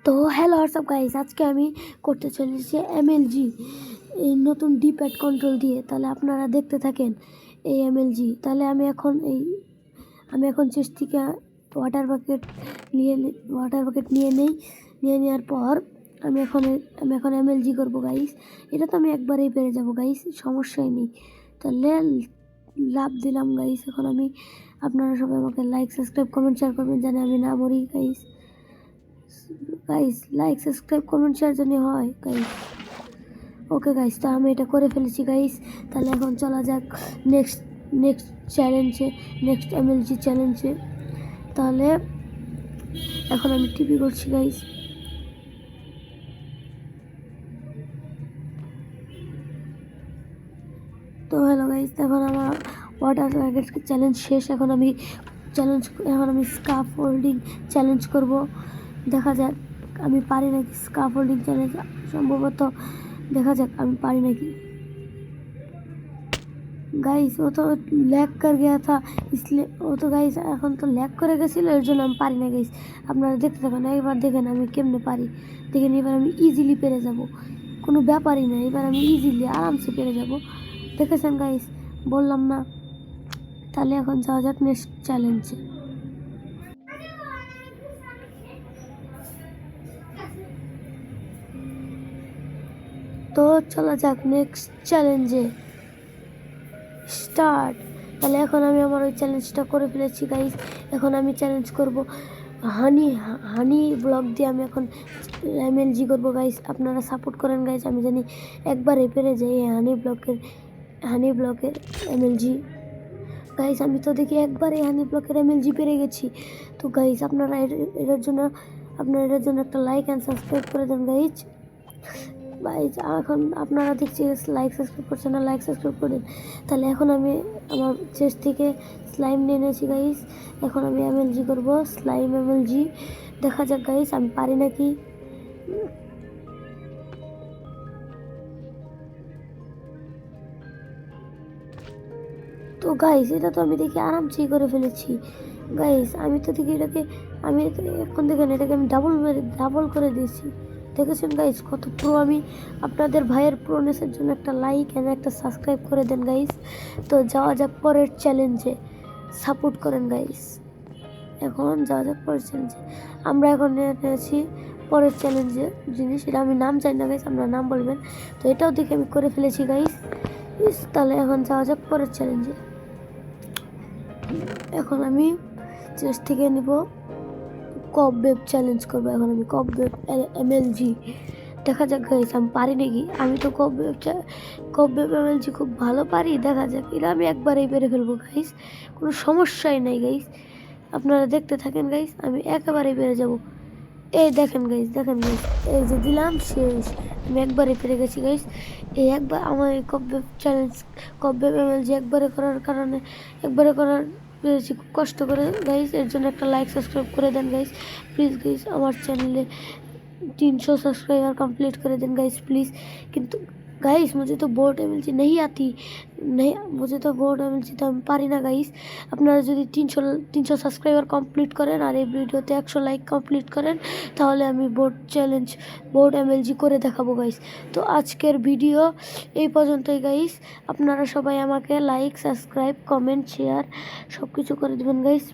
তো hello WhatsApp guys, আজকে আমি করতে চলেছি এমএলজি এই নতুন ডিপ্যাড কন্ট্রোল দিয়ে। তাহলে আপনারা দেখতে থাকেন এই এমএলজি। তাহলে আমি এখন চেস্ট থেকে ওয়াটার বাকেট নিয়ে নেওয়ার পর আমি এখন এমএলজি করবো গাইস। এটা তো আমি একবারেই পেরে যাব গাইস, সমস্যাই নেই। তাহলে লাভ দিলাম গাইস। এখন আপনারা সবাই আমাকে লাইক, সাবস্ক্রাইব, কমেন্ট, শেয়ার করবেন জানি আমি না মরি guys. Like, subscribe, comment, share জানি হয় গাইস। ওকে গাইস, তো আমি এটা করে ফেলেছি গাইস। তাহলে এখন চলা যাক নেক্সট চ্যালেঞ্জে, নেক্সট এমএলজি চ্যালেঞ্জে। তাহলে এখন আমি টিপি করছি গাইস। তো হ্যালো গাইস, এখন আমার ওয়াটার বাকেট চ্যালেঞ্জ শেষ। এখন আমি স্কাফ হোল্ডিং চ্যালেঞ্জ করব। দেখা যাক আমি পারি নাকি স্কাফ হোল্ডিং চ্যালেঞ্জ। সম্ভবত দেখা যাক আমি পারি নাকি गाइस। वो तो लैग कर गया था, इसलिए वो तो गाइस এখন তো ল্যাগ করে গেছিল, এর জন্য আমি পারি না গাইস। আপনারা দেখতে থাকুন, একবার দেখেন আমি কেমনে পারি। দেখেন এবার আমি ইজিলি পেরে যাব, কোনো ব্যাপারই না। এবার আমি ইজিলি আরামসে পেরে যাব, দেখেছেন গাইস, বললাম না। তাহলে এখন যাওয়া যাক নেক্সট চ্যালেঞ্জে। তো চলা যাক নেক্সট চ্যালেঞ্জে, স্টার্ট। তাহলে এখন আমি আমার ওই চ্যালেঞ্জটা করে ফেলেছি গাইস। এখন আমি চ্যালেঞ্জ করব হানি ব্লক দিয়ে। আমি এখন এমএলজি করবো গাইস, আপনারা সাপোর্ট করেন গাইস। আমি জানি একবারে পেরে যাই হানি ব্লকের এমএলজি গাইস। আমি তো দেখি একবারে হানি ব্লকের এমএলজি পেরে গেছি। তো গাইস আপনারা এটার জন্য একটা লাইক অ্যান্ড সাবস্ক্রাইব করে দেন গাইস। এখন আপনারা দেখছি লাইক সাবস্ক্রাইব করছেন না, লাইক সাবস্ক্রাইব করে দিন। তাহলে এখন আমি আমার চেস্ট থেকে স্লাইম নিয়ে নিয়েছি গাইস। এখন আমি এমএলজি করবো, স্লাইম এমএলজি। দেখা যাক গাইস আমি পারি নাকি। তো গাইস এটা তো আমি দেখি আরামসেই করে ফেলেছি গাইস। আমি তো দেখি এখন দেখেন এটাকে আমি ডাবল করে দিয়েছি। দেখেছেন গাইস কত প্রো আমি। আপনাদের ভাইয়ের প্রোনেসের জন্য একটা লাইক এন্ড একটা সাবস্ক্রাইব করে দেন গাইস। তো যাওয়া যাক পরের চ্যালেঞ্জে, সাপোর্ট করেন গাইস। এখন যাওয়া যাক পরের চ্যালেঞ্জে। আমরা এখন নিয়েছি পরের চ্যালেঞ্জে জিনিস, এটা আমি নাম চাই না গাইস, আপনারা নাম বলবেন। তো এটাও দেখে আমি করে ফেলেছি গাইস। তাহলে এখন যাওয়া যাক পরের চ্যালেঞ্জে। এখন আমি চেস্ট থেকে নিব কবওয়েব চ্যালেঞ্জ করবো। এখন আমি কবওয়েব এমএলজি। দেখা যাক গাইস আমি পারি নাকি। আমি তো কবওয়েব এমএলজি খুব ভালো পারি। দেখা যাক, এটা আমি একবারেই পেরে ফেলবো গাইস, কোনো সমস্যাই নাই গাইস। আপনারা দেখতে থাকেন গাইস, আমি একেবারেই পেরে যাব। এই দেখেন গাইস, এই যে দিলাম শেষ। আমি একবারে পেরে গেছি গাইস। এই একবার আমার এই কবওয়েব এমএলজি একবারে করার পেরেছি খুব কষ্ট করে গাইস। এর জন্য একটা लाइक सब्सक्राइब করে दें गाइस प्लीज़ गाइस। আমার চ্যানেলে 300 सब्सक्राइबर कंप्लीट कर दें गाइस प्लीज़। किंतु गाइस मुझे तो बोट एमएलजी नहीं आती, नहीं मुझे तो बोट एमएलजी तो আমি পারি না গাইস। আপনারা যদি 300 সাবস্ক্রাইবার কমপ্লিট করেন আর এই ভিডিওতে 100 লাইক কমপ্লিট করেন, তাহলে আমি বোট এমএলজি করে দেখাবো গাইস। তো আজকের ভিডিও এই পর্যন্তই গাইস। আপনারা সবাই আমাকে লাইক, সাবস্ক্রাইব, কমেন্ট, শেয়ার সব কিছু করে দিবেন গাইস।